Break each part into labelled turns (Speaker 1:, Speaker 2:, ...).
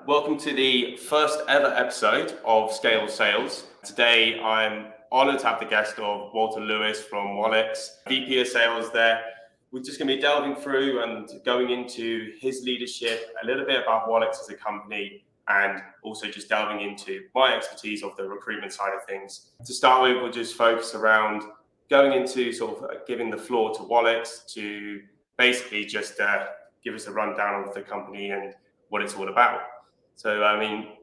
Speaker 1: Welcome to the first ever episode of Scale Sales. Today, I'm honored to have the guest of Walter Lewis from Wallix, VP of Sales there. We're just going to be delving through and going into his leadership, a little bit about Wallix as a company, and also just delving into my expertise of the recruitment side of things. To start with, we'll just focus around going into sort of giving the floor to Wallix to basically just give us a rundown of the company and what it's all about. So,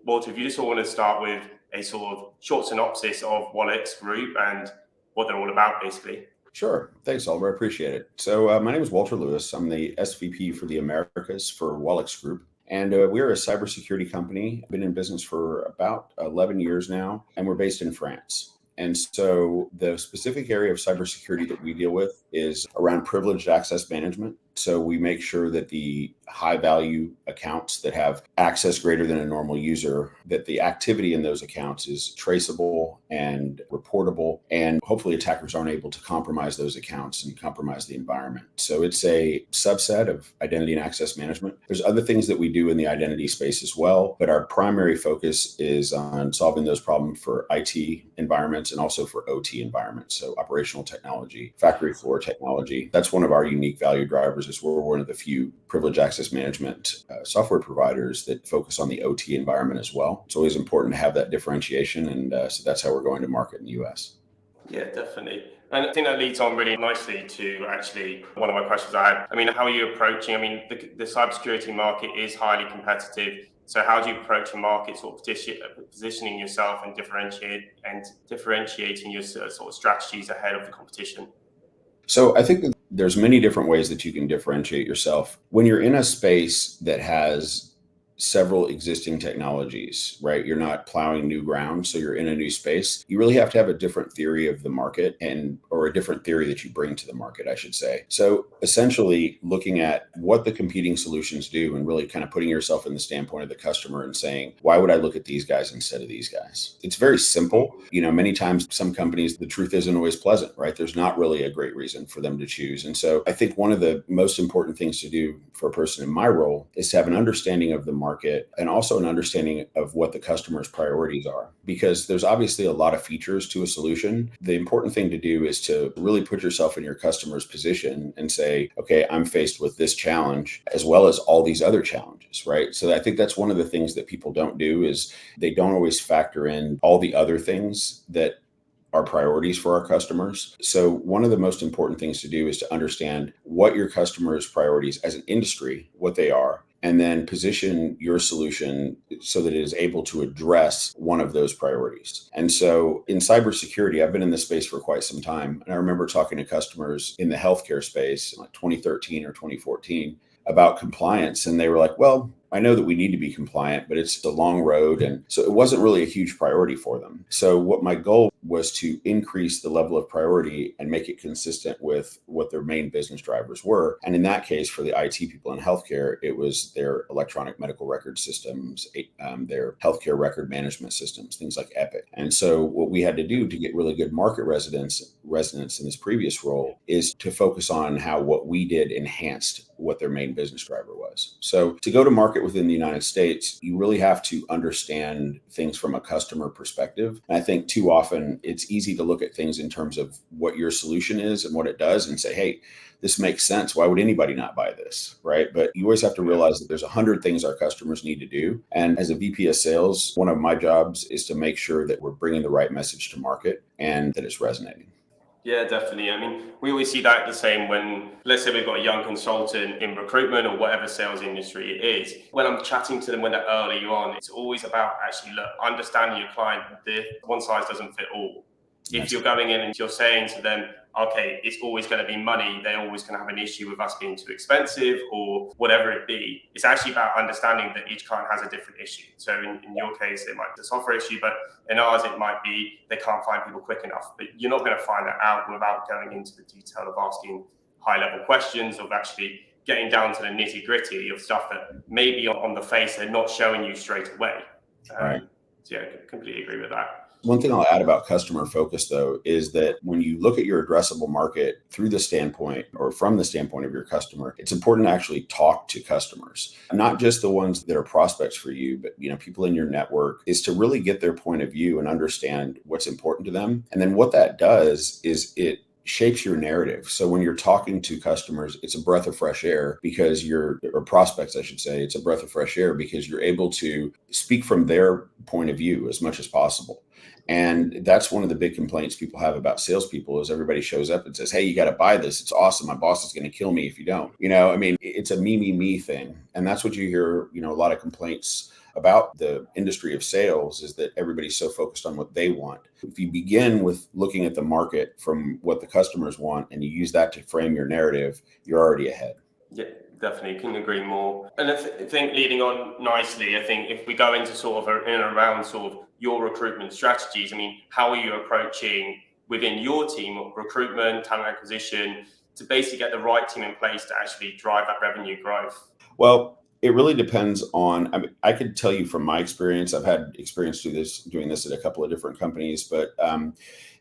Speaker 1: Walter, if you just want to start with a sort of short synopsis of Wallix Group and what they're all about, basically.
Speaker 2: Sure. Thanks, Oliver. I appreciate it. So my name is Walter Lewis. I'm the SVP for the Americas for Wallix Group. And we're a cybersecurity company. Been in business for about 11 years now, and we're based in France. And so the specific area of cybersecurity that we deal with is around privileged access management. So we make sure that the high value accounts that have access greater than a normal user, that the activity in those accounts is traceable and reportable, and hopefully attackers aren't able to compromise those accounts and compromise the environment. So it's a subset of identity and access management. There's other things that we do in the identity space as well, but our primary focus is on solving those problems for IT environments and also for OT environments. So operational technology, factory floor technology. That's one of our unique value drivers. Is we're one of the few privileged access management software providers that focus on the OT environment as well. It's always important to have that differentiation, and so that's how we're going to market in the US.
Speaker 1: Yeah, definitely. And I think that leads on really nicely to actually one of my questions I had. How are you approaching? The cybersecurity market is highly competitive. So how do you approach a market sort of positioning yourself and differentiating your sort of strategies ahead of the competition?
Speaker 2: So I think that there's many different ways that you can differentiate yourself. When you're in a space that has several existing technologies, right? You're not plowing new ground, so you're in a new space. You really have to have a different theory of the market or a different theory that you bring to the market, I should say. So essentially looking at what the competing solutions do and really kind of putting yourself in the standpoint of the customer and saying, why would I look at these guys instead of these guys? It's very simple. Many times some companies, the truth isn't always pleasant, right? There's not really a great reason for them to choose. And so I think one of the most important things to do for a person in my role is to have an understanding of the market and also an understanding of what the customer's priorities are, because there's obviously a lot of features to a solution. The important thing to do is to really put yourself in your customer's position and say, okay, I'm faced with this challenge as well as all these other challenges, right? So I think that's one of the things that people don't do is they don't always factor in all the other things that are priorities for our customers. So one of the most important things to do is to understand what your customers' priorities as an industry, what they are, and then position your solution so that it is able to address one of those priorities. And so in cybersecurity, I've been in this space for quite some time. And I remember talking to customers in the healthcare space, like 2013 or 2014, about compliance. And they were like, well, I know that we need to be compliant, but it's a long road. And so it wasn't really a huge priority for them. So what my goal was to increase the level of priority and make it consistent with what their main business drivers were. And in that case, for the IT people in healthcare, it was their electronic medical record systems, their healthcare record management systems, things like Epic. And so what we had to do to get really good market resonance in this previous role is to focus on how what we did enhanced what their main business driver was. So to go to market within the United States, you really have to understand things from a customer perspective. And I think too often it's easy to look at things in terms of what your solution is and what it does and say, hey, this makes sense. Why would anybody not buy this, right? But you always have to realize that there's 100 things our customers need to do. And as a VP of sales, one of my jobs is to make sure that we're bringing the right message to market and that it's resonating.
Speaker 1: Yeah, definitely. We always see that the same when, let's say we've got a young consultant in recruitment or whatever sales industry it is. When I'm chatting to them when they're early on, it's always about actually understanding your client. One size doesn't fit all. If you're going in and you're saying to them, okay, it's always going to be money, they're always going to have an issue with us being too expensive or whatever it be. It's actually about understanding that each client has a different issue. So in your case, it might be a software issue, but in ours, it might be they can't find people quick enough. But you're not going to find that out without going into the detail of asking high-level questions, of actually getting down to the nitty-gritty of stuff that maybe on the face they're not showing you straight away.
Speaker 2: Right.
Speaker 1: So yeah, I completely agree with that.
Speaker 2: One thing I'll add about customer focus, though, is that when you look at your addressable market through the standpoint or from the standpoint of your customer, it's important to actually talk to customers, not just the ones that are prospects for you, but people in your network, is to really get their point of view and understand what's important to them. And then what that does is it shapes your narrative. So when you're talking to customers, it's a breath of fresh air because or prospects, I should say, it's a breath of fresh air because you're able to speak from their point of view as much as possible. And that's one of the big complaints people have about salespeople is everybody shows up and says, hey, you got to buy this. It's awesome. My boss is going to kill me if you don't. It's a me thing. And that's what you hear, a lot of complaints about the industry of sales is that everybody's so focused on what they want. If you begin with looking at the market from what the customers want and you use that to frame your narrative, you're already ahead.
Speaker 1: Yeah, definitely. Couldn't agree more. And I think leading on nicely, I think if we go into sort of in and around sort of your recruitment strategies, how are you approaching within your team of recruitment, talent acquisition, to basically get the right team in place to actually drive that revenue growth?
Speaker 2: Well, it really depends on, I could tell you from my experience, I've had experience doing this at a couple of different companies, but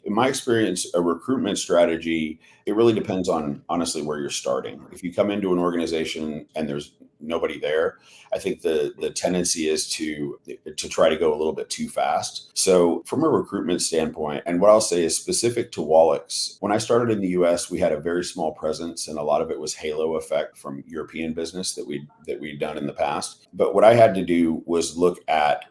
Speaker 2: in my experience, a recruitment strategy, it really depends on honestly where you're starting. If you come into an organization and there's nobody there, I think the tendency is to try to go a little bit too fast. So from a recruitment standpoint, and what I'll say is specific to Wallix, when I started in the US, we had a very small presence and a lot of it was halo effect from European business that we'd done in the past. But what I had to do was look at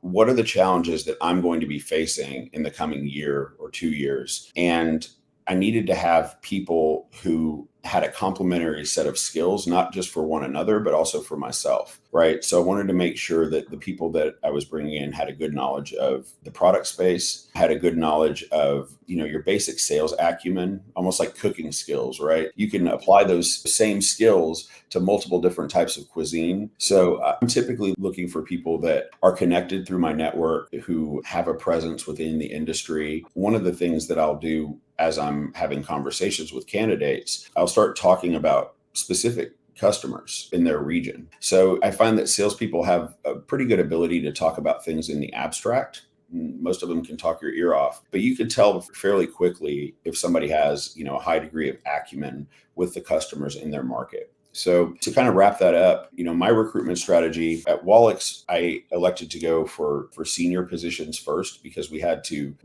Speaker 2: what are the challenges that I'm going to be facing in the coming year or 2 years? And I needed to have people who had a complementary set of skills, not just for one another, but also for myself, right? So I wanted to make sure that the people that I was bringing in had a good knowledge of the product space, had a good knowledge of, your basic sales acumen, almost like cooking skills, right? You can apply those same skills to multiple different types of cuisine. So I'm typically looking for people that are connected through my network, who have a presence within the industry. One of the things that I'll do as I'm having conversations with candidates, I'll start talking about specific customers in their region. So I find that salespeople have a pretty good ability to talk about things in the abstract. Most of them can talk your ear off, but you can tell fairly quickly if somebody has, a high degree of acumen with the customers in their market. So to kind of wrap that up, my recruitment strategy at Wallix, I elected to go for senior positions first because we had to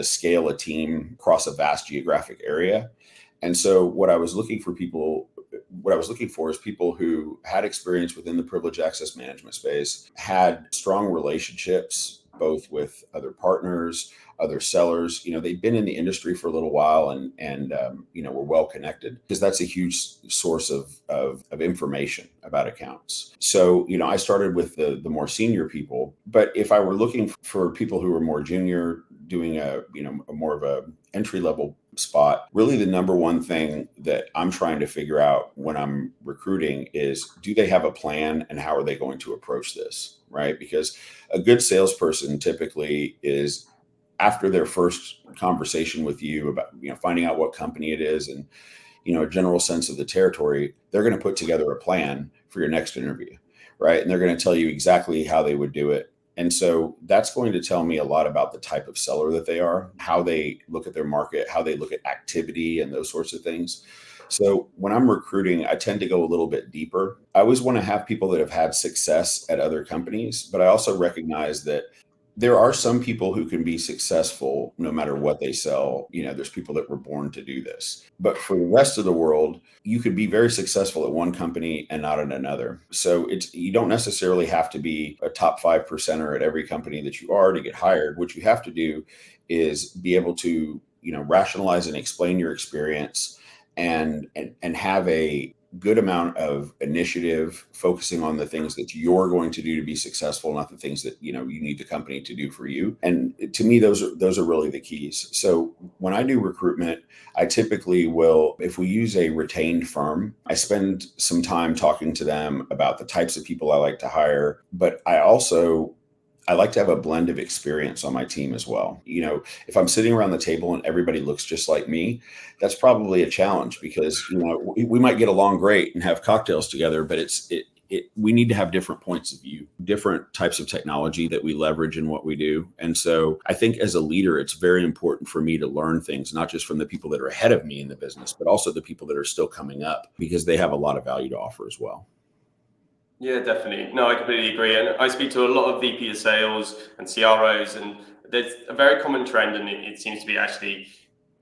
Speaker 2: scale a team across a vast geographic area. And so what I was looking for is people who had experience within the privileged access management space, had strong relationships both with other partners, other sellers. They'd been in the industry for a little while and were well connected, because that's a huge source of information about accounts. So, I started with the more senior people, but if I were looking for people who were more junior, doing a more of a entry level spot, really the number one thing that I'm trying to figure out when I'm recruiting is, do they have a plan and how are they going to approach this, right? Because a good salesperson typically is, after their first conversation with you about, finding out what company it is and, a general sense of the territory, they're going to put together a plan for your next interview, right? And they're going to tell you exactly how they would do it. And so that's going to tell me a lot about the type of seller that they are, how they look at their market, how they look at activity and those sorts of things. So when I'm recruiting, I tend to go a little bit deeper. I always want to have people that have had success at other companies, but I also recognize that there are some people who can be successful no matter what they sell. There's people that were born to do this. But for the rest of the world, you could be very successful at one company and not at another. So you don't necessarily have to be a top 5%er at every company that you are to get hired. What you have to do is be able to, rationalize and explain your experience and have a good amount of initiative, focusing on the things that you're going to do to be successful, not the things that you need the company to do for you. And to me, those are really the keys. So when I do recruitment, I typically will, if we use a retained firm, I spend some time talking to them about the types of people I like to hire, but I like to have a blend of experience on my team as well. If I'm sitting around the table and everybody looks just like me, that's probably a challenge, because, we might get along great and have cocktails together, but we need to have different points of view, different types of technology that we leverage in what we do. And so I think as a leader, it's very important for me to learn things, not just from the people that are ahead of me in the business, but also the people that are still coming up, because they have a lot of value to offer as well.
Speaker 1: Yeah, definitely. No, I completely agree. And I speak to a lot of VP of sales and CROs, and there's a very common trend, and it seems to be actually,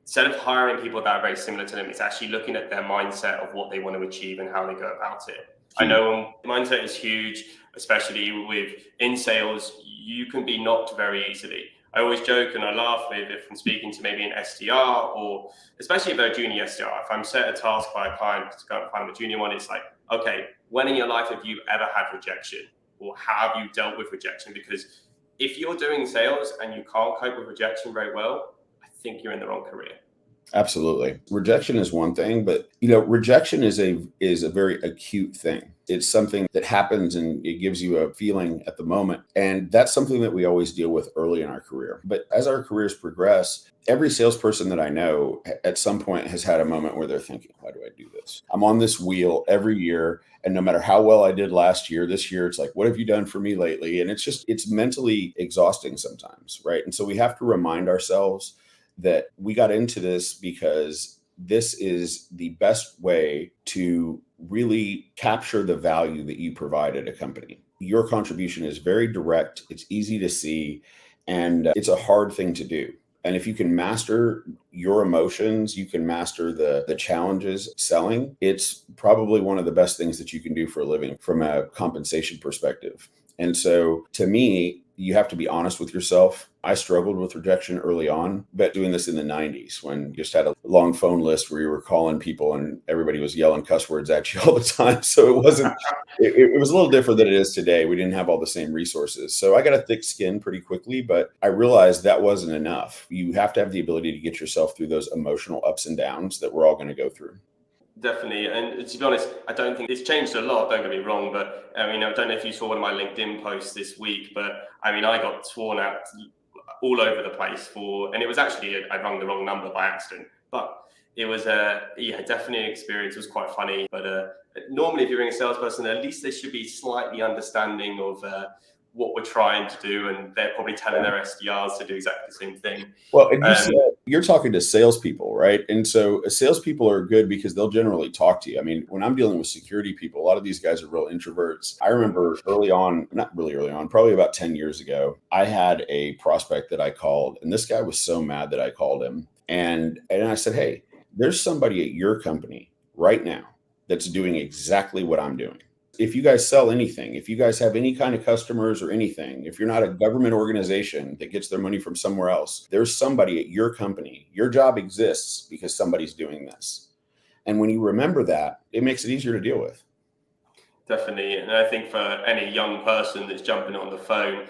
Speaker 1: instead of hiring people that are very similar to them, it's actually looking at their mindset of what they want to achieve and how they go about it. I know mindset is huge, especially with in sales, you can be knocked very easily. I always joke and I laugh with if I'm speaking to maybe an SDR, or especially if they're a junior SDR, if I'm set a task by a client to go and find a junior one, it's like, okay, when in your life have you ever had rejection, or how have you dealt with rejection? Because if you're doing sales and you can't cope with rejection very well, I think you're in the wrong career.
Speaker 2: Absolutely. Rejection is one thing, but rejection is a very acute thing. It's something that happens and it gives you a feeling at the moment. And that's something that we always deal with early in our career. But as our careers progress, every salesperson that I know at some point has had a moment where they're thinking, why do I do this? I'm on this wheel every year. And no matter how well I did last year, this year, it's like, what have you done for me lately? And it's mentally exhausting sometimes, right? And so we have to remind ourselves that we got into this because this is the best way to really capture the value that you provide at a company. Your contribution is very direct, it's easy to see, and it's a hard thing to do. And if you can master your emotions, you can master the challenges selling, it's probably one of the best things that you can do for a living from a compensation perspective. And so to me, you have to be honest with yourself. I struggled with rejection early on, but doing this in the 90s when you just had a long phone list where you were calling people and everybody was yelling cuss words at you all the time. So it was a little different than it is today. We didn't have all the same resources. So I got a thick skin pretty quickly, but I realized that wasn't enough. You have to have the ability to get yourself through those emotional ups and downs that we're all going to go through.
Speaker 1: Definitely. And to be honest, I don't think it's changed a lot, don't get me wrong, but I don't know if you saw one of my LinkedIn posts this week, but I got sworn at all over the place and it was actually, I rang the wrong number by accident, but it was definitely an experience. It was quite funny, but normally if you're a salesperson, at least they should be slightly understanding of what we're trying to do, and they're probably telling their SDRs to do exactly the same thing.
Speaker 2: Well, and you're talking to salespeople, right? And so salespeople are good because they'll generally talk to you. When I'm dealing with security people, a lot of these guys are real introverts. I remember not really early on, probably about 10 years ago, I had a prospect that I called, and this guy was so mad that I called him. And I said, hey, there's somebody at your company right now that's doing exactly what I'm doing. If you guys sell anything, if you guys have any kind of customers or anything, if you're not a government organization that gets their money from somewhere else, there's somebody at your company. Your job exists because somebody's doing this. And when you remember that, it makes it easier to deal with.
Speaker 1: Definitely. And I think for any young person that's jumping on the phone,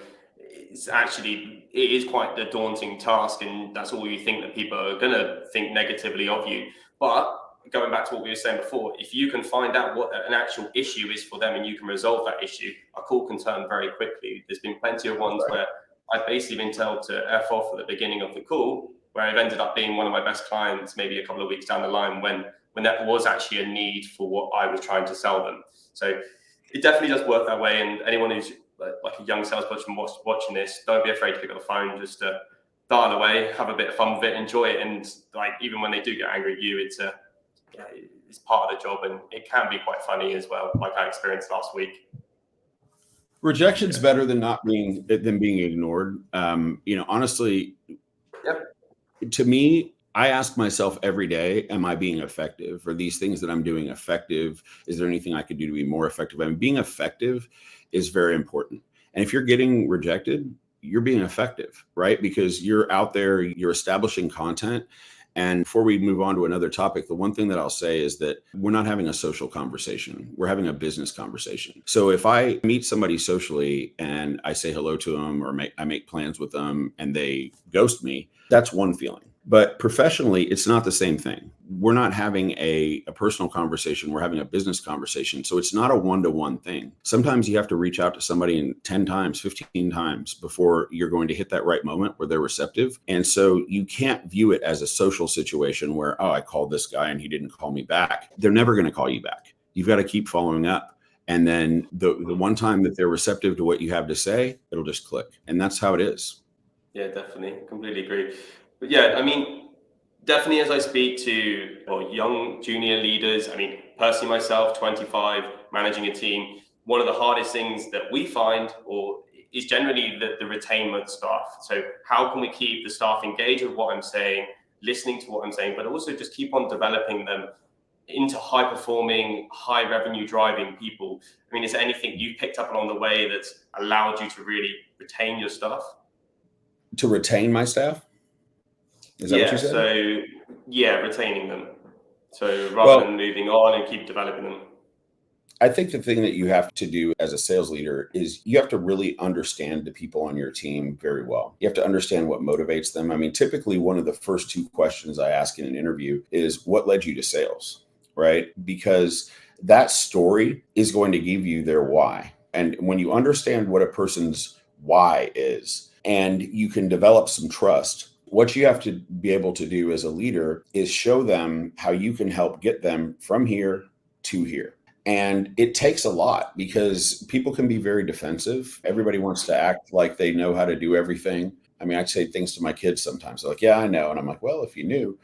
Speaker 1: it is quite the daunting task. And that's all you think, that people are going to think negatively of you. But going back to what we were saying before, if you can find out what an actual issue is for them and you can resolve that issue, a call can turn very quickly. There's been plenty of ones where I've basically been told to F off at the beginning of the call, where I've ended up being one of my best clients maybe a couple of weeks down the line when that was actually a need for what I was trying to sell them. So it definitely does work that way. And anyone who's like a young salesperson watching this, don't be afraid to pick up the phone, just to dial away, have a bit of fun with it, enjoy it. And even when they do get angry at you, it's part of the job, and it can be quite funny as well, like I experienced last week.
Speaker 2: Rejection's better than being ignored. Honestly, to me, I ask myself every day, am I being effective? Are these things that I'm doing effective? Is there anything I could do to be more effective? Being effective is very important. And if you're getting rejected, you're being effective, right? Because you're out there, you're establishing content. And before we move on to another topic, the one thing that I'll say is that we're not having a social conversation. We're having a business conversation. So if I meet somebody socially and I say hello to them, or I make plans with them and they ghost me, that's one feeling. But professionally, it's not the same thing. We're not having a personal conversation. We're having a business conversation. So it's not a one-to-one thing. Sometimes you have to reach out to somebody 10 times, 15 times before you're going to hit that right moment where they're receptive. And so you can't view it as a social situation where, I called this guy and he didn't call me back. They're never going to call you back. You've got to keep following up. And then the one time that they're receptive to what you have to say, it'll just click. And that's how it is.
Speaker 1: Yeah, definitely. Completely agree. But yeah, I mean, definitely as I speak to young junior leaders, I mean, personally myself, 25, managing a team, one of the hardest things that we find is generally the retainment staff. So how can we keep the staff engaged with what I'm saying, listening to what I'm saying, but also just keep on developing them into high performing, high revenue driving people? I mean, is there anything you've picked up along the way that's allowed you to really retain your staff?
Speaker 2: To retain my staff? Is that what you said?
Speaker 1: Retaining them. So rather
Speaker 2: Well,
Speaker 1: than moving on and keep developing them.
Speaker 2: I think the thing that you have to do as a sales leader is you have to really understand the people on your team very well. You have to understand what motivates them. I mean, typically one of the first two questions I ask in an interview is, what led you to sales? Right? Because that story is going to give you their why. And when you understand what a person's why is, and you can develop some trust, what you have to be able to do as a leader is show them how you can help get them from here to here. And it takes a lot because people can be very defensive. Everybody wants to act like they know how to do everything. I mean, I say things to my kids sometimes. They're like, yeah, I know. And I'm like, well, if you knew,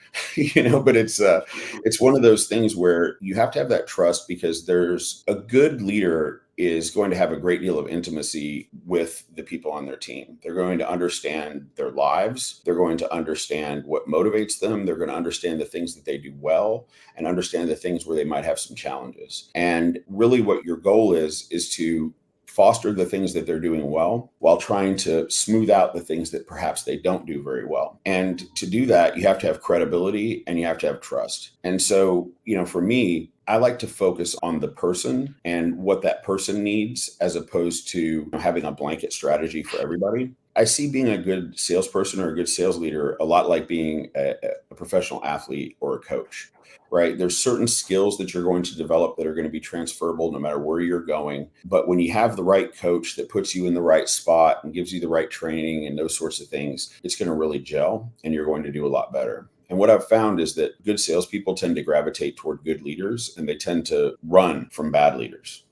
Speaker 2: but it's one of those things where you have to have that trust, because there's a good leader is going to have a great deal of intimacy with the people on their team. They're going to understand their lives. They're going to understand what motivates them. They're going to understand the things that they do well and understand the things where they might have some challenges. And really what your goal is to foster the things that they're doing well while trying to smooth out the things that perhaps they don't do very well. And to do that, you have to have credibility and you have to have trust. And so, for me, I like to focus on the person and what that person needs, as opposed to having a blanket strategy for everybody. I see being a good salesperson or a good sales leader a lot like being a professional athlete or a coach, right? There's certain skills that you're going to develop that are going to be transferable no matter where you're going. But when you have the right coach that puts you in the right spot and gives you the right training and those sorts of things, it's going to really gel and you're going to do a lot better. And what I've found is that good salespeople tend to gravitate toward good leaders, and they tend to run from bad leaders.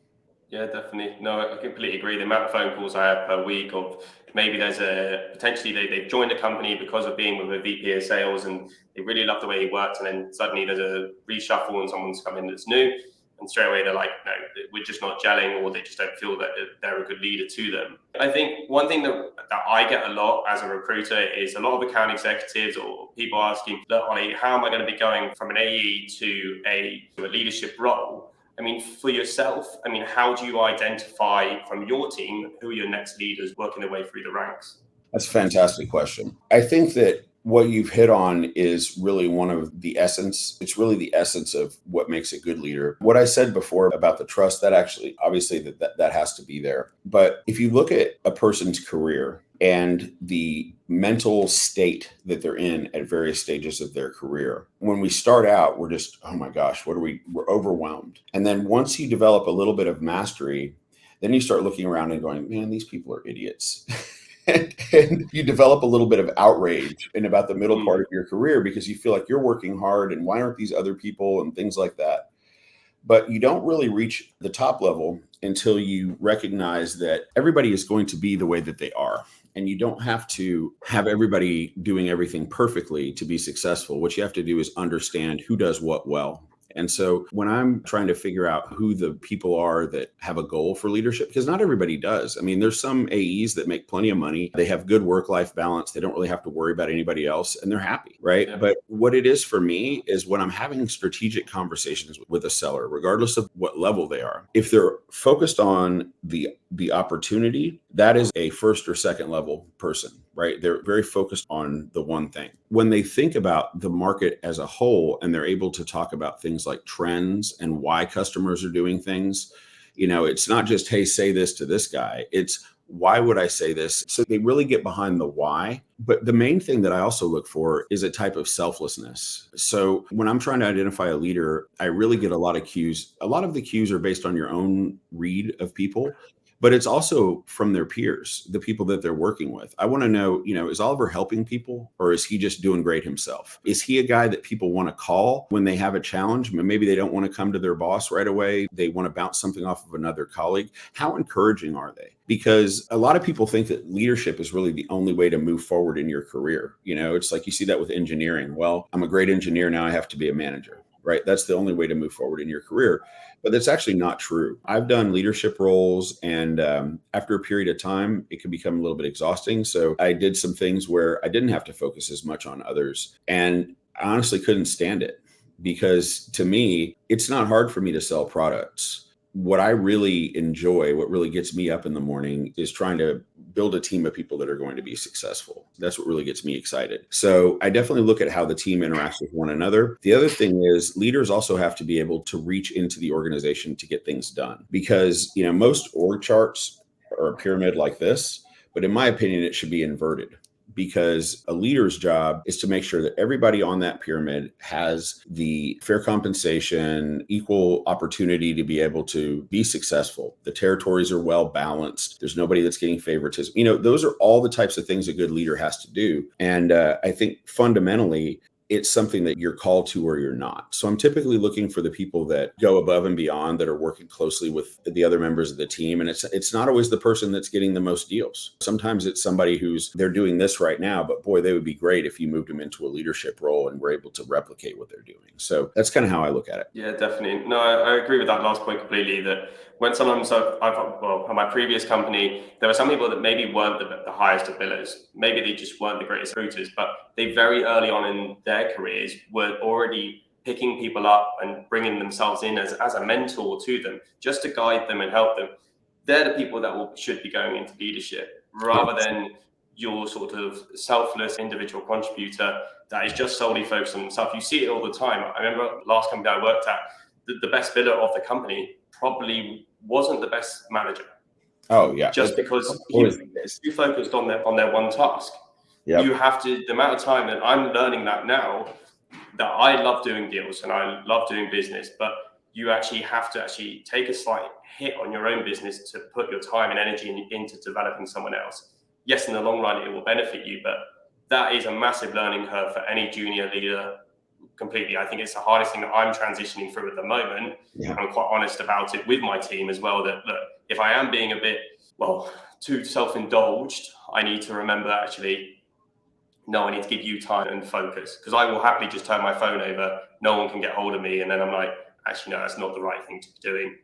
Speaker 1: Yeah, definitely. No, I completely agree. The amount of phone calls I have per week of maybe potentially they've joined a company because of being with a VP of sales and they really love the way he works, and then suddenly there's a reshuffle and someone's come in that's new, and straight away they're like, no, we're just not gelling, or they just don't feel that they're a good leader to them. I think one thing that I get a lot as a recruiter is a lot of account executives or people asking, look, Ollie, how am I going to be going from an AE to a leadership role? I mean, for yourself, how do you identify from your team who are your next leaders working their way through the ranks?
Speaker 2: That's a fantastic question. I think that what you've hit on is really one of the essence. It's really the essence of what makes a good leader. What I said before about the trust, that actually, obviously that has to be there. But if you look at a person's career and the mental state that they're in at various stages of their career, when we start out, we're just, oh my gosh, we're overwhelmed. And then once you develop a little bit of mastery, then you start looking around and going, man, these people are idiots. And you develop a little bit of outrage in about the middle part of your career, because you feel like you're working hard and why aren't these other people and things like that. But you don't really reach the top level until you recognize that everybody is going to be the way that they are. And you don't have to have everybody doing everything perfectly to be successful. What you have to do is understand who does what well. And so when I'm trying to figure out who the people are that have a goal for leadership, because not everybody does. I mean, there's some AEs that make plenty of money. They have good work-life balance. They don't really have to worry about anybody else and they're happy, right? Yeah. But what it is for me is when I'm having strategic conversations with a seller, regardless of what level they are, if they're focused on the opportunity, that is a first or second level person, right? They're very focused on the one thing. When they think about the market as a whole and they're able to talk about things like trends and why customers are doing things, it's not just, hey, say this to this guy. It's, why would I say this? So they really get behind the why. But the main thing that I also look for is a type of selflessness. So when I'm trying to identify a leader, I really get a lot of cues. A lot of the cues are based on your own read of people. but it's also from their peers, the people that they're working with. I want to know, is Oliver helping people, or is he just doing great himself? Is he a guy that people want to call when they have a challenge? Maybe they don't want to come to their boss right away. They want to bounce something off of another colleague. How encouraging are they? Because a lot of people think that leadership is really the only way to move forward in your career. It's like you see that with engineering. Well, I'm a great engineer. Now I have to be a manager, right? That's the only way to move forward in your career. But that's actually not true. I've done leadership roles, and after a period of time, it can become a little bit exhausting. So I did some things where I didn't have to focus as much on others. And I honestly couldn't stand it, because to me, it's not hard for me to sell products. What I really enjoy, what really gets me up in the morning, is trying to build a team of people that are going to be successful. That's what really gets me excited. So I definitely look at how the team interacts with one another. The other thing is, leaders also have to be able to reach into the organization to get things done, because, most org charts are a pyramid like this, but in my opinion, it should be inverted. Because a leader's job is to make sure that everybody on that pyramid has the fair compensation, equal opportunity to be able to be successful. The territories are well balanced. There's nobody that's getting favoritism. Those are all the types of things a good leader has to do. And I think fundamentally, it's something that you're called to or you're not. So I'm typically looking for the people that go above and beyond, that are working closely with the other members of the team. And it's not always the person that's getting the most deals. Sometimes it's somebody they're doing this right now, but boy, they would be great if you moved them into a leadership role and were able to replicate what they're doing. So that's kind of how I look at it.
Speaker 1: Yeah, definitely. No, I agree with that last point completely, that when sometimes at my previous company, there were some people that maybe weren't the highest of billers. Maybe they just weren't the greatest recruiters, but they very early on in their careers were already picking people up and bringing themselves in as a mentor to them, just to guide them and help them. They're the people that should be going into leadership, rather than your sort of selfless individual contributor that is just solely focused on himself. You see it all the time. I remember last company I worked at, the best biller of the company probably wasn't the best manager.
Speaker 2: Oh yeah.
Speaker 1: Just because he was too focused on their one task. Yep. You have to, the amount of time that I'm learning that now, that I love doing deals and I love doing business, but you actually have to take a slight hit on your own business to put your time and energy into developing someone else. Yes, in the long run, it will benefit you, but that is a massive learning curve for any junior leader completely. I think it's the hardest thing that I'm transitioning through at the moment. Yeah. I'm quite honest about it with my team as well, that look, if I am being a bit, too self-indulged, I need to remember no, I need to give you time and focus, because I will happily just turn my phone over. No one can get hold of me. And then I'm like, actually, no, that's not the right thing to be doing.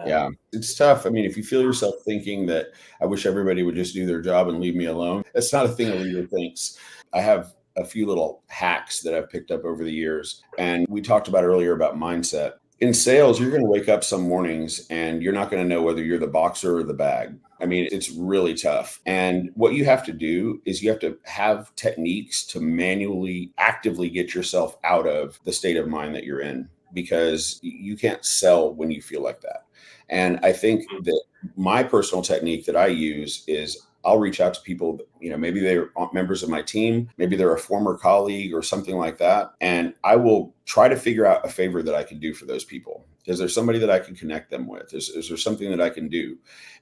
Speaker 2: Yeah, it's tough. I mean, if you feel yourself thinking that I wish everybody would just do their job and leave me alone, that's not a thing a leader thinks. I have a few little hacks that I've picked up over the years. And we talked about earlier about mindset. In sales, you're going to wake up some mornings and you're not going to know whether you're the boxer or the bag. I mean, it's really tough. And what you have to do is you have to have techniques to manually, actively get yourself out of the state of mind that you're in, because you can't sell when you feel like that. And I think that my personal technique that I use is I'll reach out to people, maybe they're members of my team, maybe they're a former colleague or something like that. And I will try to figure out a favor that I can do for those people. Is there somebody that I can connect them with? Is there something that I can do?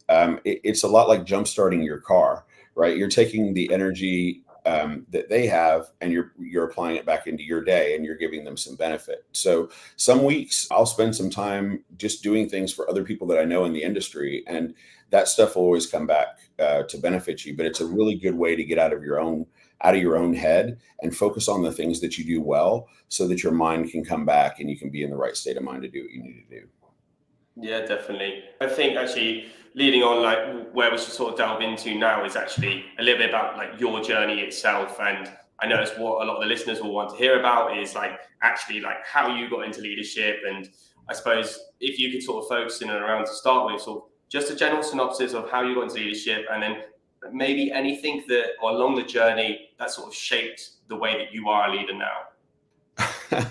Speaker 2: It's a lot like jumpstarting your car, right? You're taking the energy that they have and you're applying it back into your day and you're giving them some benefit. So some weeks I'll spend some time just doing things for other people that I know in the industry, and that stuff will always come back to benefit you. But it's a really good way to get out of your own head and focus on the things that you do well, so that your mind can come back and you can be in the right state of mind to do what you need to do.
Speaker 1: Yeah, definitely. I think actually leading on, like where we should sort of delve into now is actually a little bit about like your journey itself. And I know it's what a lot of the listeners will want to hear about is like actually like how you got into leadership. And I suppose if you could sort of focus in and around to start with, sort of just a general synopsis of how you got into leadership, and then maybe anything that or along the journey that sort of shaped the way that you are a leader now.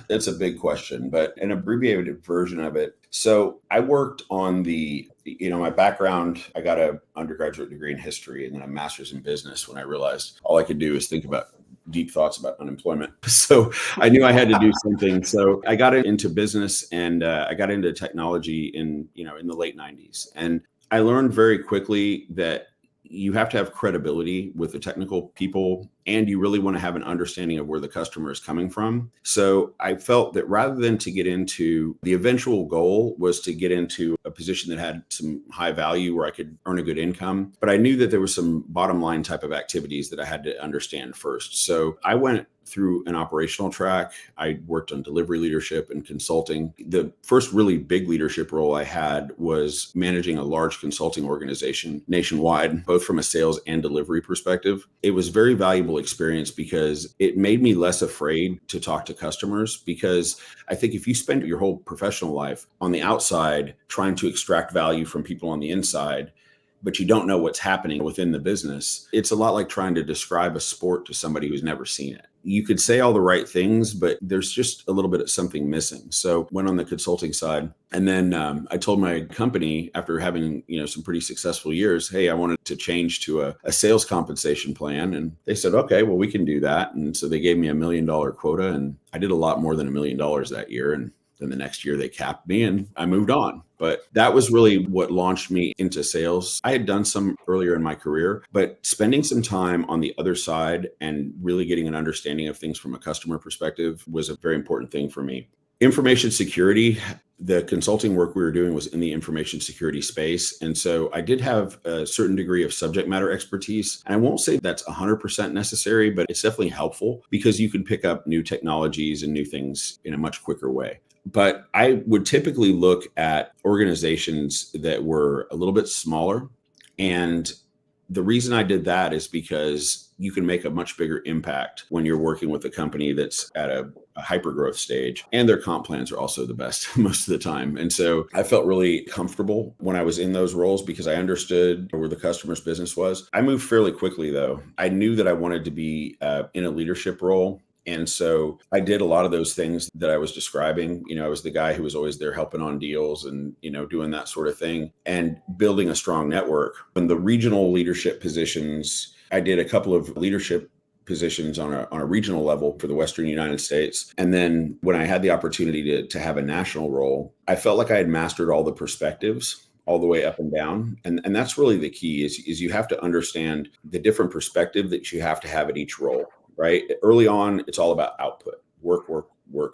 Speaker 2: That's a big question, but an abbreviated version of it. So I worked on my background, I got an undergraduate degree in history and then a master's in business when I realized all I could do is think about deep thoughts about unemployment. So I knew I had to do something. So I got into business and I got into technology in the late 90s. And I learned very quickly that you have to have credibility with the technical people, and you really want to have an understanding of where the customer is coming from. So I felt that rather than to get into, the eventual goal was to get into a position that had some high value where I could earn a good income. But I knew that there was some bottom line type of activities that I had to understand first. So I went through an operational track. I worked on delivery leadership and consulting. The first really big leadership role I had was managing a large consulting organization nationwide, both from a sales and delivery perspective. It was very valuable experience because it made me less afraid to talk to customers, because I think if you spend your whole professional life on the outside trying to extract value from people on the inside, but you don't know what's happening within the business, it's a lot like trying to describe a sport to somebody who's never seen it. You could say all the right things, but there's just a little bit of something missing. So went on the consulting side. And then I told my company, after having some pretty successful years, hey, I wanted to change to a sales compensation plan. And they said, okay, well, we can do that. And so they gave me $1 million quota, and I did a lot more than $1 million that year. And then the next year they capped me and I moved on. But that was really what launched me into sales. I had done some earlier in my career, but spending some time on the other side and really getting an understanding of things from a customer perspective was a very important thing for me. Information security, the consulting work we were doing was in the information security space. And so I did have a certain degree of subject matter expertise. And I won't say that's 100% necessary, but it's definitely helpful because you can pick up new technologies and new things in a much quicker way. But I would typically look at organizations that were a little bit smaller. And the reason I did that is because you can make a much bigger impact when you're working with a company that's at a hyper growth stage, and their comp plans are also the best most of the time. And so I felt really comfortable when I was in those roles because I understood where the customer's business was. I moved fairly quickly though. I knew that I wanted to be in a leadership role. And so I did a lot of those things that I was describing. I was the guy who was always there helping on deals and, doing that sort of thing and building a strong network. In the regional leadership positions, I did a couple of leadership positions on a regional level for the Western United States. And then when I had the opportunity to have a national role, I felt like I had mastered all the perspectives all the way up and down. And that's really the key is you have to understand the different perspective that you have to have at each role. Right? Early on, it's all about output, work.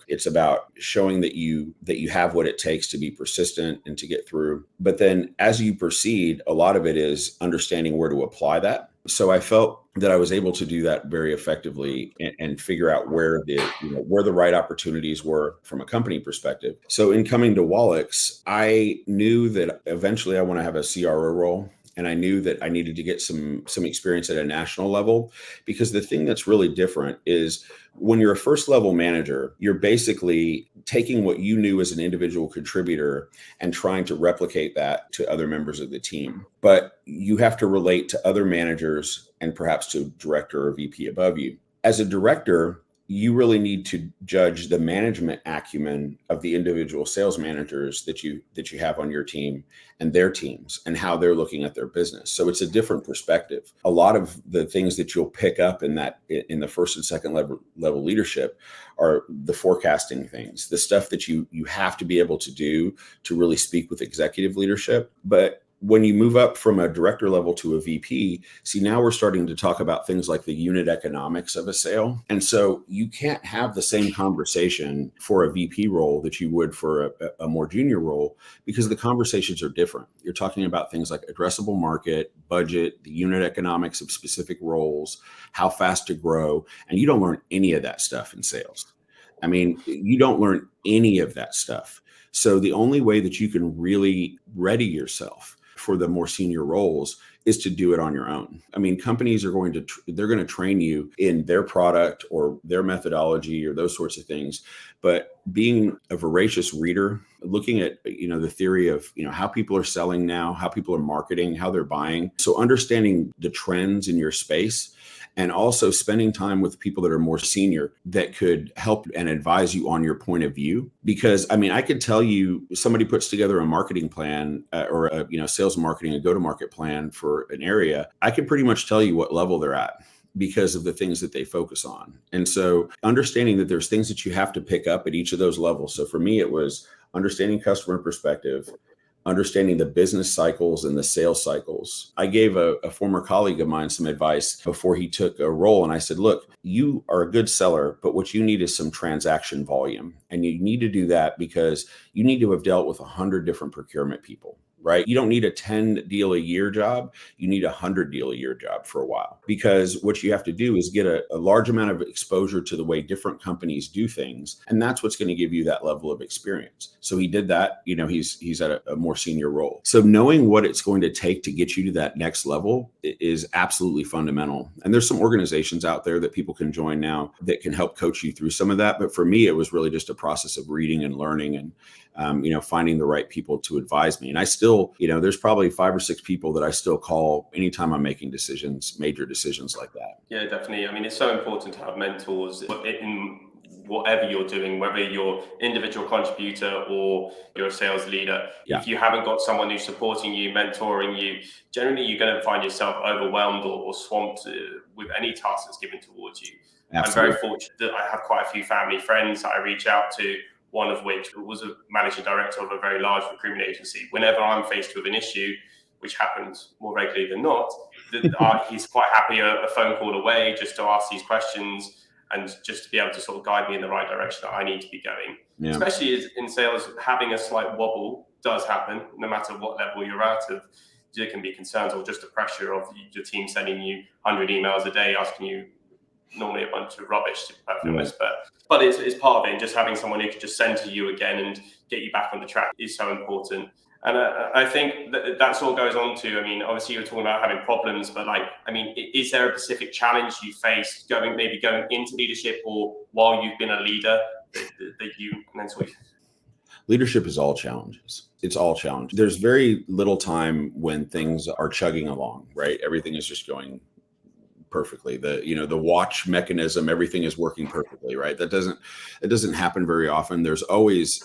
Speaker 2: It's about showing that you have what it takes to be persistent and to get through. But then as you proceed, a lot of it is understanding where to apply that. So I felt that I was able to do that very effectively and figure out where the right opportunities were from a company perspective. So in coming to Wallix, I knew that eventually I want to have a CRO role. And I knew that I needed to get some experience at a national level, because the thing that's really different is when you're a first level manager, you're basically taking what you knew as an individual contributor and trying to replicate that to other members of the team. But you have to relate to other managers and perhaps to director or VP above you. As a director, you really need to judge the management acumen of the individual sales managers that you have on your team and their teams and how they're looking at their business. So it's a different perspective. A lot of the things that you'll pick up in the first and second level leadership are the forecasting things, the stuff that you have to be able to do to really speak with executive leadership. But when you move up from a director level to a VP, now we're starting to talk about things like the unit economics of a sale. And so you can't have the same conversation for a VP role that you would for a more junior role, because the conversations are different. You're talking about things like addressable market, budget, the unit economics of specific roles, how fast to grow. And you don't learn any of that stuff in sales. I mean, you don't learn any of that stuff. So the only way that you can really ready yourself for the more senior roles is to do it on your own. I mean, companies are going to train you in their product or their methodology or those sorts of things. But being a voracious reader, looking at, the theory of, how people are selling now, how people are marketing, how they're buying. So understanding the trends in your space, and also spending time with people that are more senior that could help and advise you on your point of view. Because I could tell you, somebody puts together a marketing plan or a sales and marketing, a go-to-market plan for an area. I can pretty much tell you what level they're at because of the things that they focus on. And so understanding that there's things that you have to pick up at each of those levels. So for me, it was understanding customer perspective, understanding the business cycles and the sales cycles. I gave a former colleague of mine some advice before he took a role. And I said, look, you are a good seller, but what you need is some transaction volume. And you need to do that because you need to have dealt with 100 different procurement people. Right? You don't need a 10 deal a year job. You need a 100 deal a year job for a while, because what you have to do is get a large amount of exposure to the way different companies do things. And that's what's going to give you that level of experience. So he did that. He's at a more senior role. So knowing what it's going to take to get you to that next level is absolutely fundamental. And there's some organizations out there that people can join now that can help coach you through some of that. But for me, it was really just a process of reading and learning and finding the right people to advise me. And I still, there's probably 5 or 6 people that I still call anytime I'm making decisions, major decisions like that.
Speaker 1: Yeah, definitely. I mean, it's so important to have mentors in whatever you're doing, whether you're individual contributor or you're a sales leader.
Speaker 2: Yeah.
Speaker 1: If you haven't got someone who's supporting you, mentoring you, generally you're going to find yourself overwhelmed or swamped with any task that's given towards you.
Speaker 2: Absolutely.
Speaker 1: I'm very fortunate that I have quite a few family friends that I reach out to, one of which was a managing director of a very large recruitment agency. Whenever I'm faced with an issue, which happens more regularly than not, he's quite happy a phone call away just to ask these questions and just to be able to sort of guide me in the right direction that I need to be going. Yeah. Especially in sales, having a slight wobble does happen, no matter what level you're at. There can be concerns or just the pressure of your team sending you 100 emails a day asking you normally a bunch of rubbish, to be perfectly honest, but it's part of it. And just having someone who can just send to you again and get you back on the track is so important. And I think that's all goes on to, obviously you're talking about having problems, but is there a specific challenge you faced going into leadership or while you've been a leader that you mentally?
Speaker 2: Leadership is all challenges. It's all challenge. There's very little time when things are chugging along, right? Everything is just going perfectly. The watch mechanism, everything is working perfectly, right? That doesn't happen very often. There's always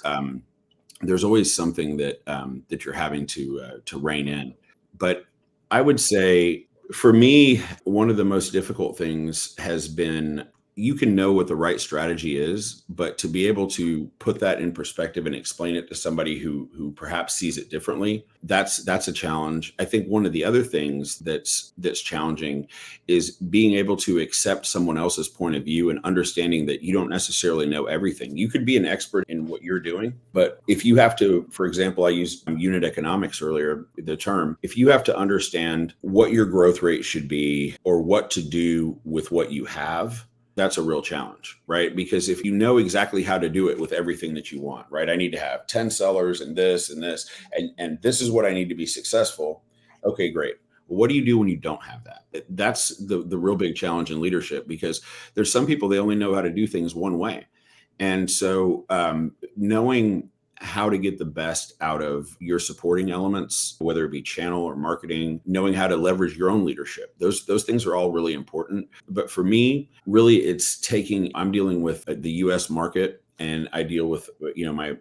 Speaker 2: something that you're having to rein in. But I would say for me, one of the most difficult things has been, you can know what the right strategy is, but to be able to put that in perspective and explain it to somebody who perhaps sees it differently, that's a challenge. I think one of the other things that's challenging is being able to accept someone else's point of view and understanding that you don't necessarily know everything. You could be an expert in what you're doing, but if you have to, for example, I used unit economics earlier, the term, if you have to understand what your growth rate should be or what to do with what you have, that's a real challenge, right? Because if you know exactly how to do it with everything that you want, right? I need to have 10 sellers and this, and this is what I need to be successful. Okay, great. Well, what do you do when you don't have that? That's the real big challenge in leadership, because there's some people, they only know how to do things one way. And so knowing how to get the best out of your supporting elements, whether it be channel or marketing, knowing how to leverage your own leadership. Those things are all really important. But for me, really, I'm dealing with the US market, and I deal with,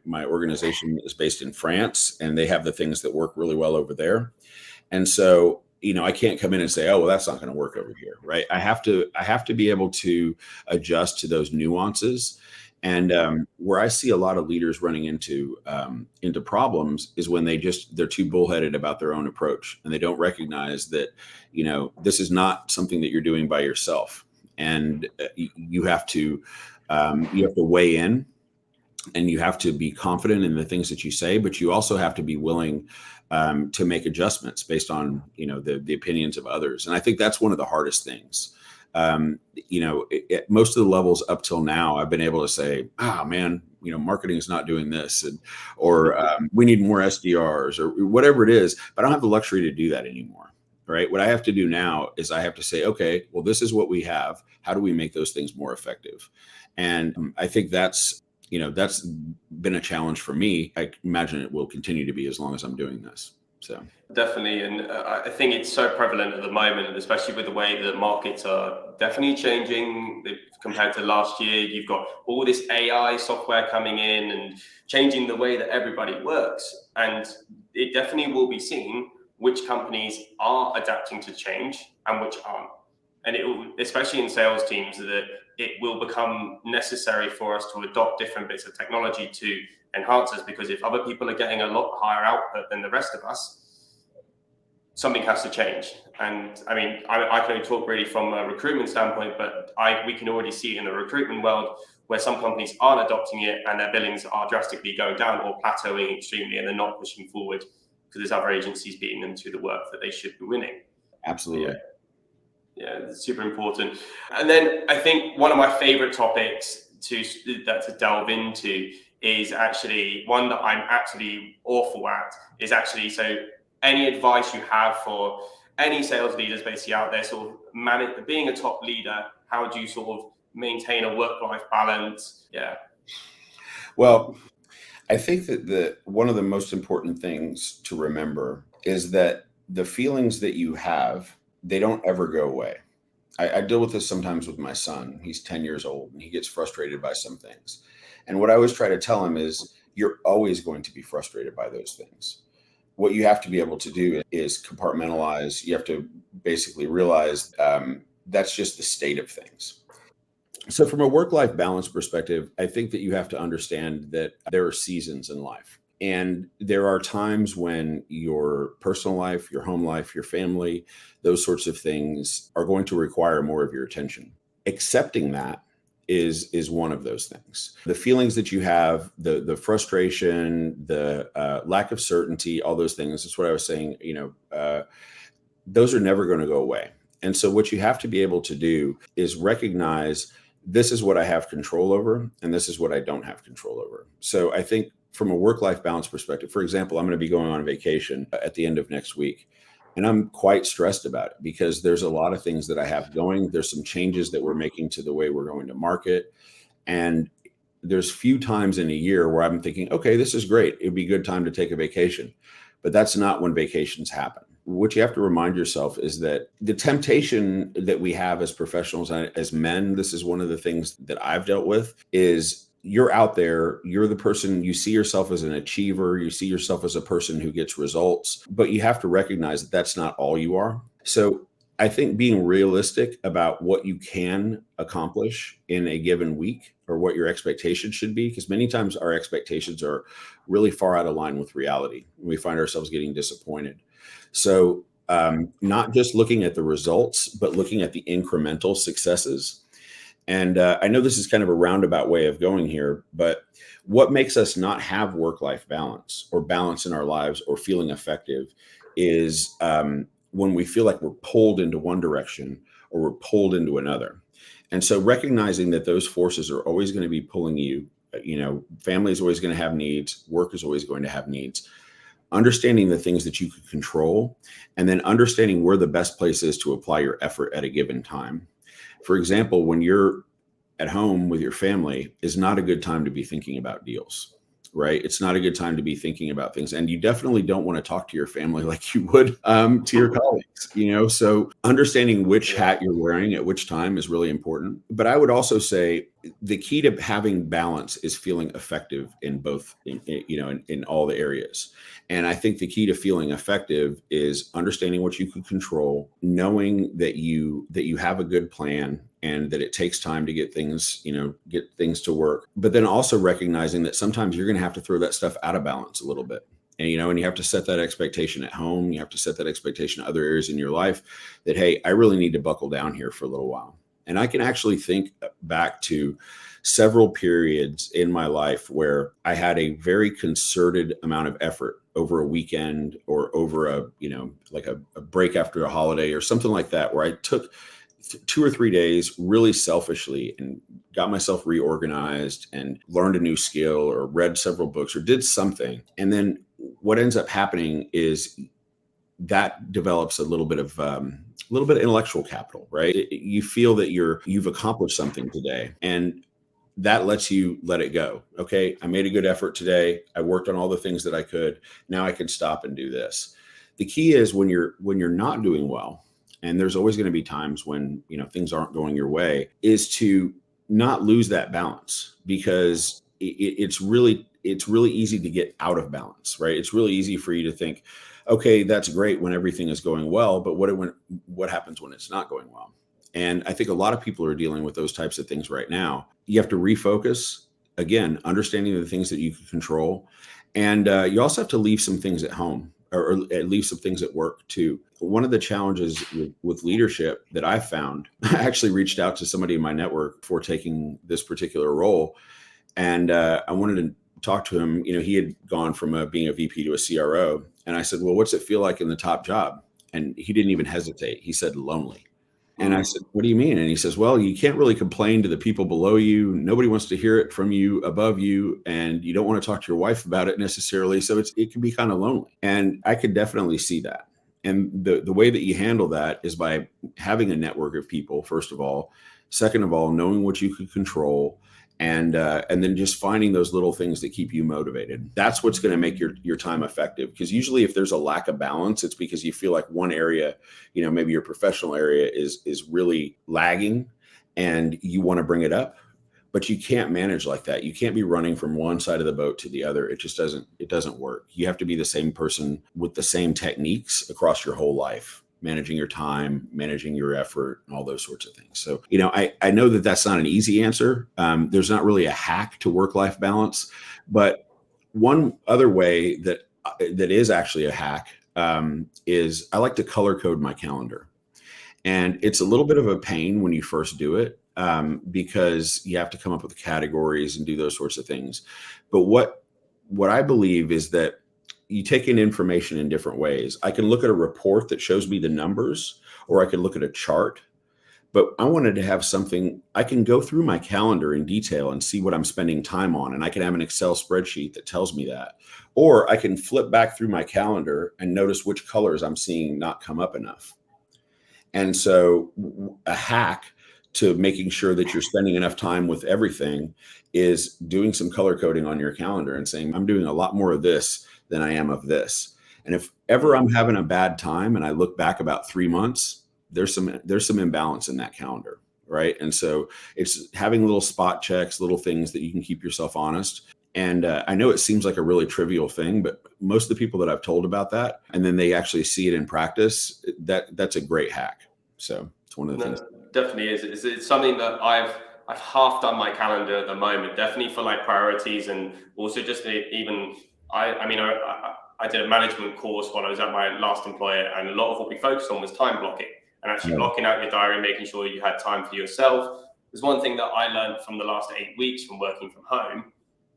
Speaker 2: my organization is based in France, and they have the things that work really well over there. And so, I can't come in and say, oh, well, that's not going to work over here, right? I have to be able to adjust to those nuances. And where I see a lot of leaders running into problems is when they're too bullheaded about their own approach, and they don't recognize that, this is not something that you're doing by yourself. And you have to weigh in, and you have to be confident in the things that you say, but you also have to be willing to make adjustments based on, the opinions of others. And I think that's one of the hardest things. At most of the levels up till now, I've been able to say, man, marketing is not doing this, or we need more SDRs or whatever it is, but I don't have the luxury to do that anymore. Right. What I have to do now is I have to say, okay, well, this is what we have. How do we make those things more effective? And I think that's been a challenge for me. I imagine it will continue to be as long as I'm doing this. So
Speaker 1: definitely. And I think it's so prevalent at the moment, especially with the way the markets are definitely changing compared to last year. You've got all this AI software coming in and changing the way that everybody works. And it definitely will be seen which companies are adapting to change and which aren't. And it will, especially in sales teams, that it will become necessary for us to adopt different bits of technology to enhance us, because if other people are getting a lot higher output than the rest of us, something has to change. And I mean, I can only talk really from a recruitment standpoint, but we can already see in the recruitment world where some companies aren't adopting it and their billings are drastically going down or plateauing extremely, and they're not pushing forward because there's other agencies beating them to the work that they should be winning.
Speaker 2: Absolutely.
Speaker 1: Yeah, it's super important. And then I think one of my favorite topics to delve into is actually one that I'm actually awful at, is actually, so any advice you have for any sales leaders basically out there, sort of being a top leader, how do you sort of maintain a work-life balance? Yeah.
Speaker 2: Well, I think that one of the most important things to remember is that the feelings that you have, they don't ever go away. I deal with this sometimes with my son. He's 10 years old and he gets frustrated by some things. And what I always try to tell him is, you're always going to be frustrated by those things. What you have to be able to do is compartmentalize. You have to basically realize that's just the state of things. So from a work-life balance perspective, I think that you have to understand that there are seasons in life. And there are times when your personal life, your home life, your family, those sorts of things are going to require more of your attention. Accepting that is one of those things. The feelings that you have, the frustration, the lack of certainty, all those things, that's what I was saying, those are never going to go away. And so what you have to be able to do is recognize, this is what I have control over, and this is what I don't have control over. So I think from a work-life balance perspective, for example, I'm going to be going on vacation at the end of next week. And I'm quite stressed about it because there's a lot of things that I have going. There's some changes that we're making to the way we're going to market. And there's few times in a year where I'm thinking, okay, this is great. It'd be a good time to take a vacation. But that's not when vacations happen. What you have to remind yourself is that the temptation that we have as professionals, as men, this is one of the things that I've dealt with, is you're out there, you're the person, you see yourself as an achiever, you see yourself as a person who gets results, but you have to recognize that that's not all you are. So I think being realistic about what you can accomplish in a given week, or what your expectations should be, because many times our expectations are really far out of line with reality. We find ourselves getting disappointed. So not just looking at the results, but looking at the incremental successes. And I know this is kind of a roundabout way of going here, but what makes us not have work-life balance or balance in our lives or feeling effective is when we feel like we're pulled into one direction or we're pulled into another. And so recognizing that those forces are always going to be pulling you, family is always going to have needs, work is always going to have needs. Understanding the things that you can control, and then understanding where the best place is to apply your effort at a given time. For example, when you're at home with your family, is not a good time to be thinking about deals, right? It's not a good time to be thinking about things. And you definitely don't want to talk to your family like you would to your colleagues, So understanding which hat you're wearing at which time is really important. But I would also say the key to having balance is feeling effective in both, in all the areas. And I think the key to feeling effective is understanding what you can control, knowing that you have a good plan and that it takes time to get things to work. But then also recognizing that sometimes you're going to have to throw that stuff out of balance a little bit. And, and you have to set that expectation at home. You have to set that expectation in other areas in your life that, hey, I really need to buckle down here for a little while. And I can actually think back to several periods in my life where I had a very concerted amount of effort over a weekend or over a break after a holiday or something like that, where I took 2 or 3 days really selfishly and got myself reorganized and learned a new skill or read several books or did something. And then what ends up happening is that develops a little bit of intellectual capital, right? You feel that you've accomplished something today, and that lets you let it go. Okay, I made a good effort today. I worked on all the things that I could. Now I can stop and do this. The key is when you're not doing well, and there's always going to be times when things aren't going your way, is to not lose that balance, because it's really easy to get out of balance, right? It's really easy for you to think, okay, that's great when everything is going well, but what happens when it's not going well? And I think a lot of people are dealing with those types of things right now. You have to refocus, again, understanding the things that you can control. And you also have to leave some things at home, or leave some things at work too. One of the challenges with leadership that I found, I actually reached out to somebody in my network before taking this particular role. And I wanted to talk to him. He had gone from being a VP to a CRO. And I said, well, what's it feel like in the top job? And he didn't even hesitate. He said, lonely. And I said, what do you mean? And he says, well, you can't really complain to the people below you. Nobody wants to hear it from you above you. And you don't want to talk to your wife about it necessarily. So it can be kind of lonely. And I could definitely see that. And the way that you handle that is by having a network of people, first of all. Second of all, knowing what you can control. And then just finding those little things that keep you motivated. That's what's going to make your time effective. Because usually if there's a lack of balance, it's because you feel like one area, maybe your professional area is really lagging and you want to bring it up, but you can't manage like that. You can't be running from one side of the boat to the other. It just doesn't work. You have to be the same person with the same techniques across your whole life. Managing your time, managing your effort, and all those sorts of things. So, I know that that's not an easy answer. There's not really a hack to work-life balance, but one other way that is actually a hack is I like to color code my calendar. And it's a little bit of a pain when you first do it because you have to come up with categories and do those sorts of things. But what I believe is that you take in information in different ways. I can look at a report that shows me the numbers, or I can look at a chart, but I wanted to have something I can go through my calendar in detail and see what I'm spending time on. And I can have an Excel spreadsheet that tells me that, or I can flip back through my calendar and notice which colors I'm seeing not come up enough. And so a hack to making sure that you're spending enough time with everything is doing some color coding on your calendar and saying, I'm doing a lot more of this than I am of this. And if ever I'm having a bad time and I look back about 3 months, there's some imbalance in that calendar, right? And so it's having little spot checks, little things that you can keep yourself honest. And I know it seems like a really trivial thing, but most of the people that I've told about that, and then they actually see it in practice, that's a great hack. So it's one of the things.
Speaker 1: Definitely is. It's something that I've half done my calendar at the moment, definitely for like priorities, and also just even I did a management course while I was at my last employer, and a lot of what we focused on was time blocking and actually blocking out your diary, making sure you had time for yourself. There's one thing that I learned from the last 8 weeks from working from home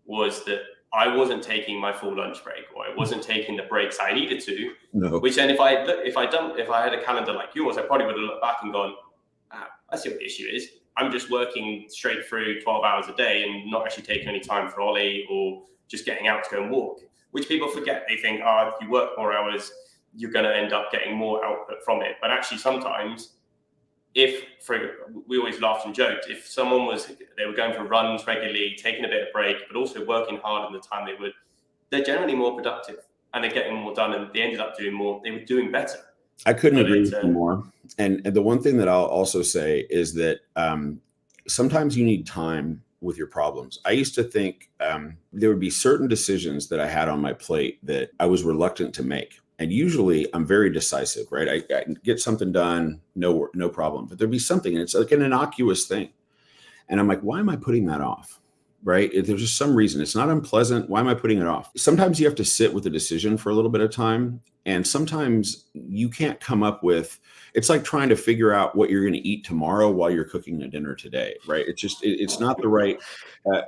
Speaker 1: was that I wasn't taking my full lunch break, or I wasn't taking the breaks I needed to.
Speaker 2: No.
Speaker 1: Which then if I had a calendar like yours, I probably would have looked back and gone, I see what the issue is. I'm just working straight through 12 hours a day and not actually taking any time for Ollie or just getting out to go and walk, which people forget. They think, if you work more hours, you're going to end up getting more output from it. But actually sometimes we always laughed and joked, if someone they were going for runs regularly, taking a bit of break, but also working hard in the time they're generally more productive and they're getting more done, and they ended up doing more. They were doing better.
Speaker 2: I couldn't agree with you more. And the one thing that I'll also say is that sometimes you need time with your problems. I used to think there would be certain decisions that I had on my plate that I was reluctant to make. And usually I'm very decisive, right? I can get something done, no problem. But there'd be something, and it's like an innocuous thing. And I'm like, why am I putting that off? Right? If there's just some reason, it's not unpleasant. Why am I putting it off? Sometimes you have to sit with a decision for a little bit of time. And sometimes you can't come up with, it's like trying to figure out what you're going to eat tomorrow while you're cooking a dinner today, right? It's not the right,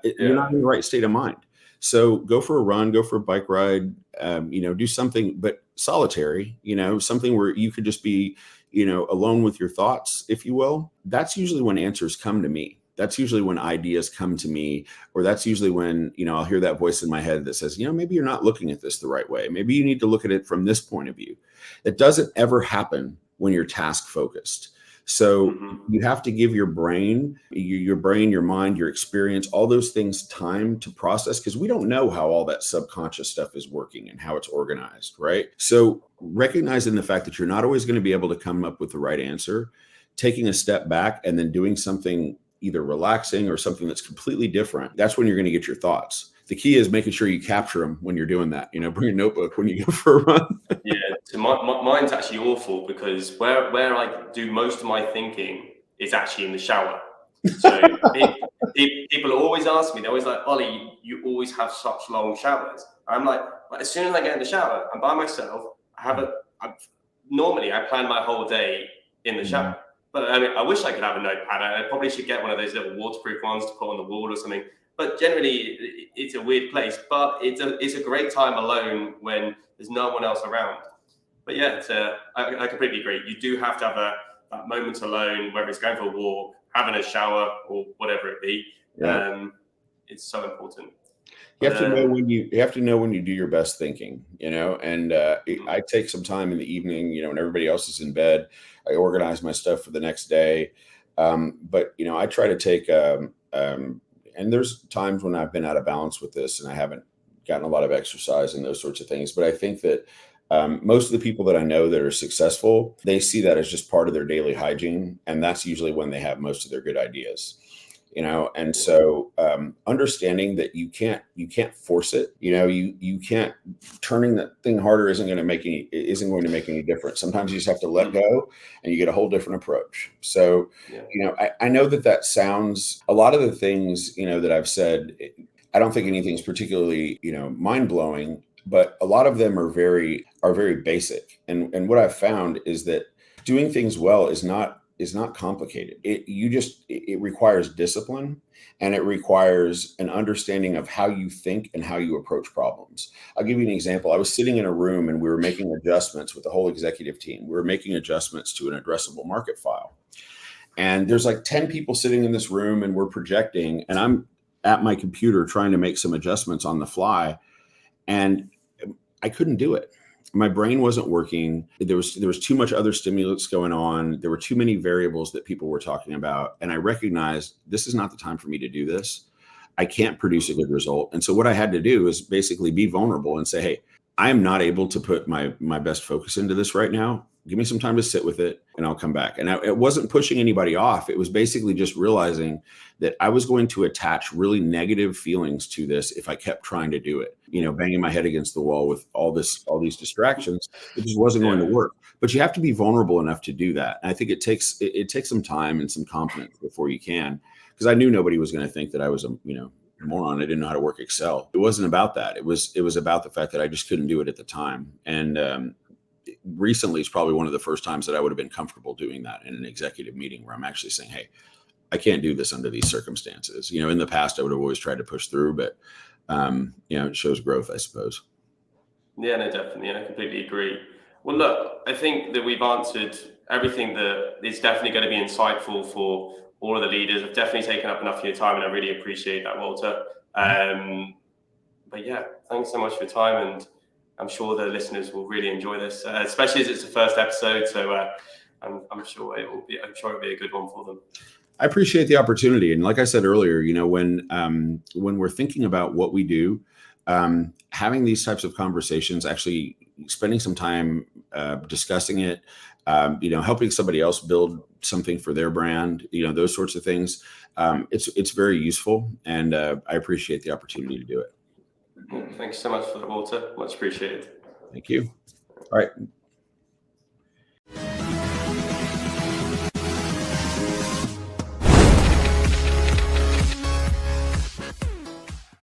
Speaker 2: you're not in the right state of mind. So go for a run, go for a bike ride, do something, but solitary, something where you could just be, alone with your thoughts, if you will. That's usually when answers come to me. That's usually when ideas come to me, or that's usually when, I'll hear that voice in my head that says, maybe you're not looking at this the right way. Maybe you need to look at it from this point of view. It doesn't ever happen when you're task focused. So you have to give your brain, your mind, your experience, all those things time to process, because we don't know how all that subconscious stuff is working and how it's organized, right? So recognizing the fact that you're not always going to be able to come up with the right answer, taking a step back and then doing something either relaxing or something that's completely different, that's when you're going to get your thoughts. The key is making sure you capture them when you're doing that. Bring a notebook when you go for a run.
Speaker 1: Yeah, so mine's actually awful, because where I do most of my thinking is actually in the shower. So people always ask me, they're always like, Ollie, you always have such long showers. I'm like, as soon as I get in the shower, I'm by myself. Normally I plan my whole day in the shower. But I mean, I wish I could have a notepad. I probably should get one of those little waterproof ones to put on the wall or something. But generally, it's a weird place. But it's a great time alone when there's no one else around. But yeah, I completely agree. You do have to have that moment alone, whether it's going for a walk, having a shower, or whatever it be. Yeah. It's so important.
Speaker 2: You have to know when you do your best thinking, and I take some time in the evening, when everybody else is in bed. I organize my stuff for the next day. But I try to take, and there's times when I've been out of balance with this and I haven't gotten a lot of exercise and those sorts of things. But I think that most of the people that I know that are successful, they see that as just part of their daily hygiene. And that's usually when they have most of their good ideas. And so understanding that you can't force it, you can't, turning that thing harder isn't going to make any difference. Sometimes you just have to let go and you get a whole different approach. So, I know that sounds, a lot of the things, that I've said, I don't think anything's particularly, mind blowing, but a lot of them are very basic. And what I've found is that doing things well is not complicated. It requires discipline, and it requires an understanding of how you think and how you approach problems. I'll give you an example. I was sitting in a room and we were making adjustments with the whole executive team. We were making adjustments to an addressable market file. And there's like 10 people sitting in this room and we're projecting, and I'm at my computer trying to make some adjustments on the fly, and I couldn't do it. My brain wasn't working. There was too much other stimulus going on. There were too many variables that people were talking about. And I recognized this is not the time for me to do this. I can't produce a good result. And so what I had to do is basically be vulnerable and say, hey, I am not able to put my best focus into this right now. Give me some time to sit with it and I'll come back. And it wasn't pushing anybody off. It was basically just realizing that I was going to attach really negative feelings to this if I kept trying to do it, banging my head against the wall with all these distractions. It just wasn't going to work. But you have to be vulnerable enough to do that. And I think it takes some time and some confidence before you can, because I knew nobody was going to think that I was a moron. I didn't know how to work Excel. It wasn't about that. It was about the fact that I just couldn't do it at the time. And recently, it's probably one of the first times that I would have been comfortable doing that in an executive meeting where I'm actually saying, hey, I can't do this under these circumstances. In the past, I would have always tried to push through, but it shows growth, I suppose.
Speaker 1: Yeah, no, definitely. I completely agree. Well, look, I think that we've answered everything that is definitely going to be insightful for all of the leaders. I've definitely taken up enough of your time, and I really appreciate that, Walter. But yeah, thanks so much for your time, and I'm sure the listeners will really enjoy this, especially as it's the first episode. So I'm sure it will be a good one for them.
Speaker 2: I appreciate the opportunity, and like I said earlier, when we're thinking about what we do, having these types of conversations, actually spending some time discussing it, helping somebody else build something for their brand, those sorts of things, it's very useful, and I appreciate the opportunity to do it.
Speaker 1: Thanks so much for that, Walter. Much appreciated.
Speaker 2: Thank you. All right.